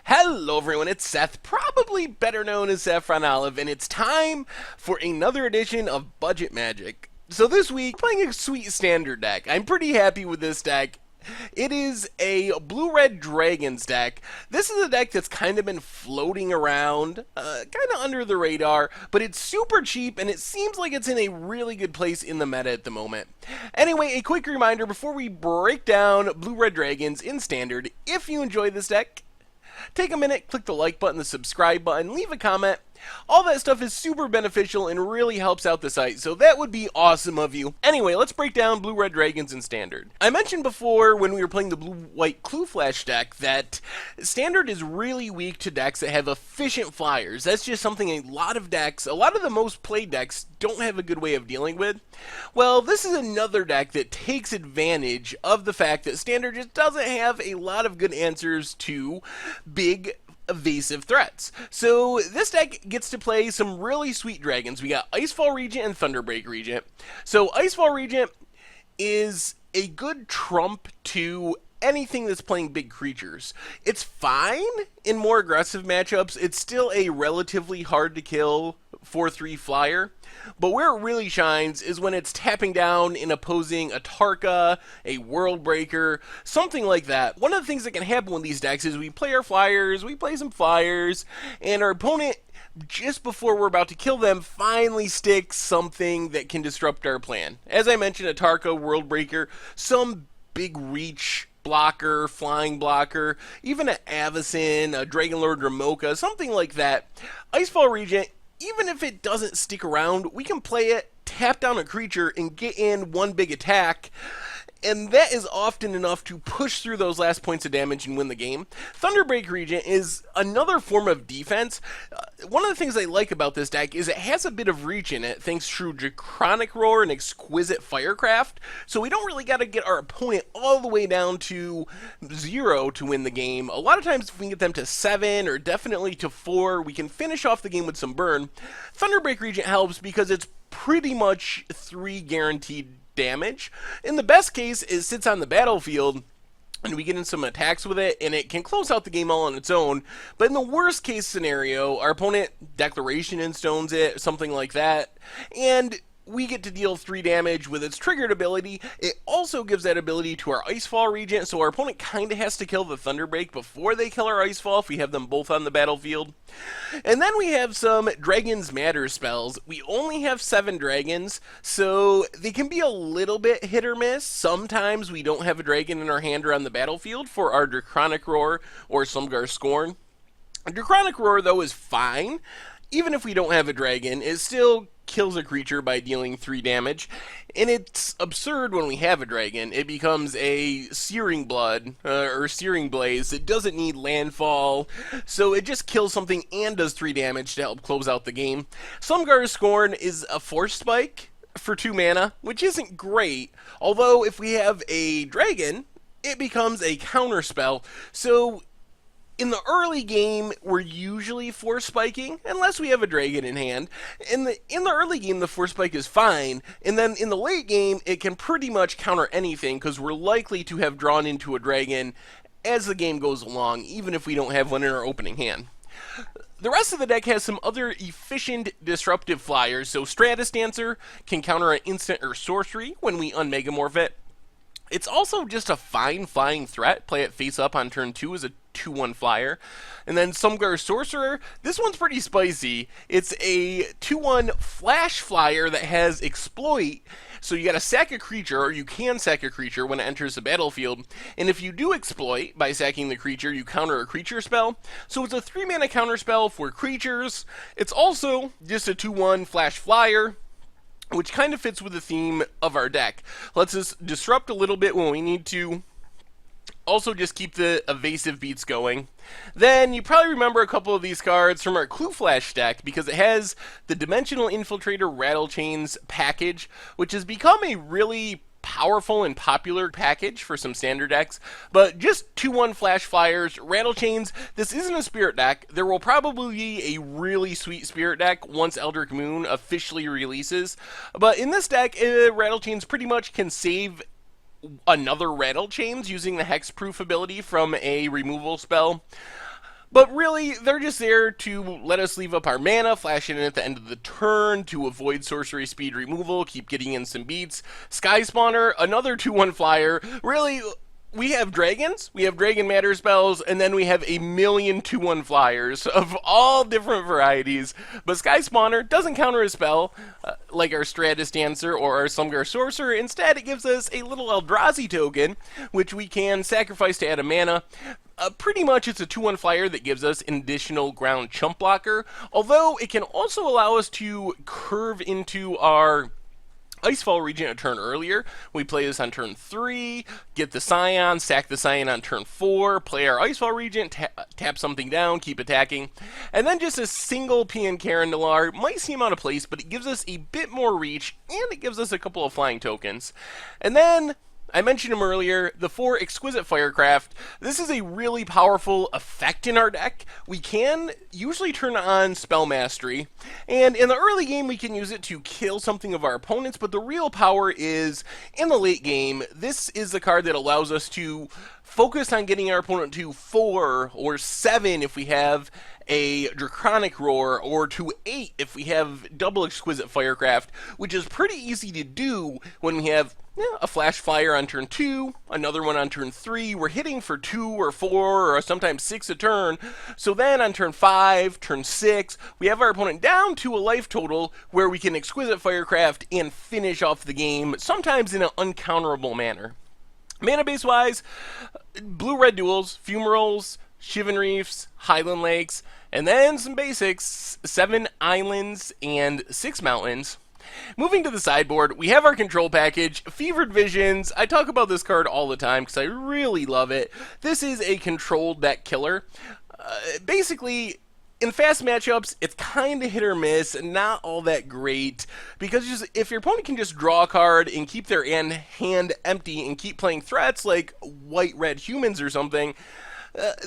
Hello everyone, it's Seth, probably better known as Saffron Olive, and it's time for another edition of Budget Magic. So this week, playing a sweet standard deck. I'm pretty happy with this deck. It is a blue-red dragons deck. This is a deck that's kind of been floating around, kind of under the radar, but it's super cheap and it seems like it's in a really good place in the meta at the moment. Anyway, a quick reminder before we break down blue-red dragons in standard, if you enjoy this deck, take a minute, click the like button, the subscribe button, leave a comment. All that stuff is super beneficial and really helps out the site, so that would be awesome of you. Anyway, let's break down blue-red dragons in standard. I mentioned before when we were playing the blue-white clue flash deck that standard is really weak to decks that have efficient flyers. That's just something a lot of the most played decks don't have a good way of dealing with. Well, this is another deck that takes advantage of the fact that standard just doesn't have a lot of good answers to big evasive threats. So this deck gets to play some really sweet dragons. We got Icefall Regent and Thunderbreak Regent. So Icefall Regent is a good trump to anything that's playing big creatures. It's fine in more aggressive matchups. It's still a relatively hard to kill 4/3 flyer, but where it really shines is when it's tapping down and opposing a Tarka, a World Breaker, something like that. One of the things that can happen with these decks is we play our flyers, we play some flyers, and our opponent, just before we're about to kill them, finally sticks something that can disrupt our plan. As I mentioned, a Tarka, World Breaker, some big reach blocker, flying blocker, even an Avacyn, a Dragonlord Ramoka, something like that. Icefall Regent, even if it doesn't stick around, we can play it, tap down a creature, and get in one big attack. And that is often enough to push through those last points of damage and win the game. Thunderbreak Regent is another form of defense. One of the things I like about this deck is it has a bit of reach in it, thanks to Draconic Roar and Exquisite Firecraft. So we don't really got to get our opponent all the way down to 0 to win the game. A lot of times if we can get them to 7 or definitely to 4, we can finish off the game with some burn. Thunderbreak Regent helps because it's pretty much 3 guaranteed damage. In the best case, it sits on the battlefield and we get in some attacks with it and it can close out the game all on its own. But in the worst case scenario, our opponent Declaration and stones it, something like that, and we get to deal 3 damage with its triggered ability. It also gives that ability to our Icefall Regent, so our opponent kind of has to kill the Thunderbreak before they kill our Icefall if we have them both on the battlefield. And then we have some Dragons Matter spells. We only have 7 dragons, so they can be a little bit hit or miss. Sometimes we don't have a dragon in our hand or on the battlefield for our Draconic Roar or Sumgar Scorn. Draconic Roar, though, is fine. Even if we don't have a dragon, it still kills a creature by dealing 3 damage, and it's absurd when we have a dragon. It becomes a Searing Blood, or Searing Blaze. It doesn't need landfall, so it just kills something and does 3 damage to help close out the game. Sumgar Scorn is a Force Spike for 2 mana, which isn't great, although if we have a dragon, it becomes a counter spell, so in the early game, we're usually Force Spiking, unless we have a dragon in hand. In the early game, the Force Spike is fine, and then in the late game, it can pretty much counter anything, because we're likely to have drawn into a dragon as the game goes along, even if we don't have one in our opening hand. The rest of the deck has some other efficient disruptive flyers, so Stratus Dancer can counter an instant or sorcery when we unmegamorph it. It's also just a fine flying threat. Play it face up on turn 2 as a 2/1 flyer. And then Sumgar Sorcerer, this one's pretty spicy. It's a 2/1 flash flyer that has Exploit, so you gotta sack a creature, or you can sack a creature when it enters the battlefield, and if you do Exploit by sacking the creature, you counter a creature spell. So it's a 3 mana counter spell for creatures. It's also just a 2/1 flash flyer, which kind of fits with the theme of our deck. Lets us disrupt a little bit when we need to. Also just keep the evasive beats going. Then you probably remember a couple of these cards from our Clue Flash deck because it has the Dimensional Infiltrator Rattlechains package, which has become a really powerful and popular package for some standard decks, but just 2/1 flash flyers, Rattlechains. This isn't a spirit deck. There will probably be a really sweet spirit deck once Eldritch Moon officially releases, but in this deck, Rattlechains pretty much can save another Rattlechains using the hexproof ability from a removal spell. But really, they're just there to let us leave up our mana, flash it in at the end of the turn to avoid sorcery speed removal, keep getting in some beats. Sky Spawner, another 2/1 flyer. Really, we have dragons, we have dragon matter spells, and then we have a million 2/1 flyers of all different varieties. But Sky Spawner doesn't counter a spell like our Stratus Dancer or our Slumgar Sorcerer. Instead, it gives us a little Eldrazi token, which we can sacrifice to add a mana. Pretty much it's a 2/1 flyer that gives us an additional ground chump blocker, although it can also allow us to curve into our Icefall Regent a turn earlier. We play this on turn 3, get the Scion, sack the Scion on turn 4, play our Icefall Regent, tap something down, keep attacking. And then just a single PN Carandalar might seem out of place, but it gives us a bit more reach, and it gives us a couple of flying tokens. And then I mentioned him earlier, the 4 Exquisite Firecraft. This is a really powerful effect in our deck. We can usually turn on Spell Mastery, and in the early game we can use it to kill something of our opponents, but the real power is in the late game. This is the card that allows us to focus on getting our opponent to 4 or 7 if we have a Draconic Roar, or to 8 if we have double Exquisite Firecraft, which is pretty easy to do when we have a Flash Flyer on turn 2, another one on turn 3. We're hitting for 2 or 4 or sometimes 6 a turn. So then on turn 5, turn 6, we have our opponent down to a life total where we can Exquisite Firecraft and finish off the game, sometimes in an uncounterable manner. Mana base wise, blue-red duels, Fumaroles, Shivan Reefs, Highland Lakes, and then some basics, 7 islands and 6 mountains. Moving to the sideboard, we have our control package, Fevered Visions. I talk about this card all the time because I really love it. This is a control deck killer. Basically, in fast matchups, it's kind of hit or miss, not all that great, because if your opponent can just draw a card and keep their hand empty and keep playing threats like white-red humans or something,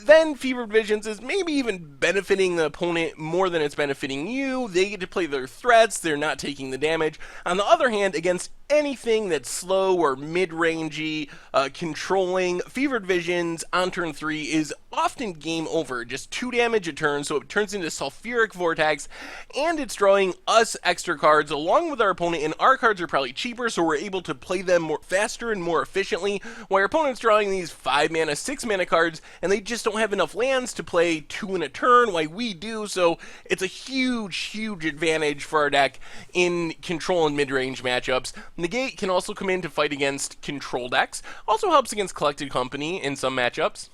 then Fevered Visions is maybe even benefiting the opponent more than it's benefiting you. They get to play their threats, they're not taking the damage. On the other hand, against anything that's slow or mid-rangey, controlling, Fevered Visions on turn 3 is often game over. Just 2 damage a turn, so it turns into Sulfuric Vortex, and it's drawing us extra cards along with our opponent, and our cards are probably cheaper, so we're able to play them more faster and more efficiently, while our opponent's drawing these 5 mana, 6 mana cards, and they just don't have enough lands to play 2 in a turn like we do, so it's a huge, huge advantage for our deck in control and mid-range matchups. Negate can also come in to fight against control decks, also helps against Collected Company in some matchups.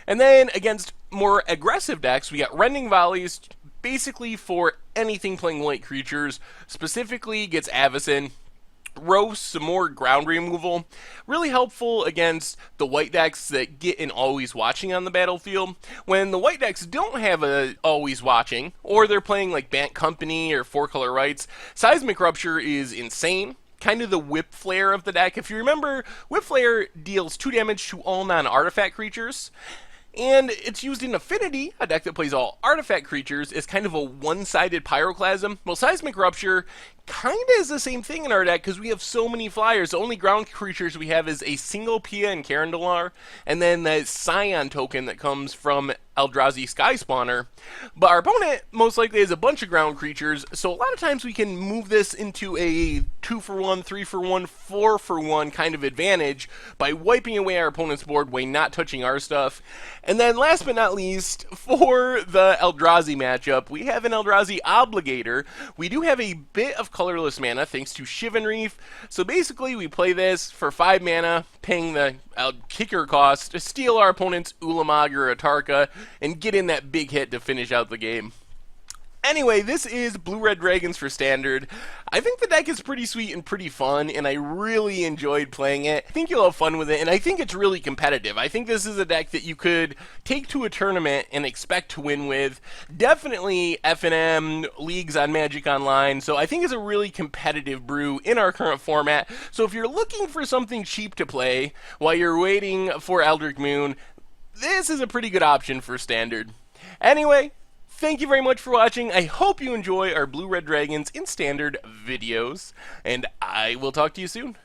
And then against more aggressive decks, we got Riven Volleys, basically for anything playing white creatures, specifically gets Avacyn. Roast, some more ground removal. Really helpful against the white decks that get an Always Watching on the battlefield. When the white decks don't have a Always Watching, or they're playing like Bant Company or 4-color Rights, Seismic Rupture is insane. Kind of the Whip Flare of the deck. If you remember, Whip Flare deals 2 damage to all non-artifact creatures. And it's used in Affinity, a deck that plays all artifact creatures, as kind of a one-sided Pyroclasm. Well, Seismic Rupture kind of is the same thing in our deck because we have so many flyers. The only ground creatures we have is a single Pia and Carandalar, and then the Scion token that comes from Eldrazi Sky Spawner. But our opponent most likely has a bunch of ground creatures, so a lot of times we can move this into a 2-for-1, 3-for-1, 4-for-1 kind of advantage by wiping away our opponent's board by not touching our stuff. And then last but not least, for the Eldrazi matchup, we have an Eldrazi Obligator. We do have a bit of colorless mana thanks to Shivan Reef. So basically we play this for 5 mana, paying the kicker cost to steal our opponent's Ulamog or Atarka and get in that big hit to finish out the game. Anyway, this is Blue-Red Dragons for Standard. I think the deck is pretty sweet and pretty fun, and I really enjoyed playing it. I think you'll have fun with it, and I think it's really competitive. I think this is a deck that you could take to a tournament and expect to win with. Definitely F&M leagues on Magic Online, so I think it's a really competitive brew in our current format. So if you're looking for something cheap to play while you're waiting for Eldritch Moon, this is a pretty good option for Standard. Anyway, thank you very much for watching. I hope you enjoy our Blue-Red Dragons in Standard videos, and I will talk to you soon.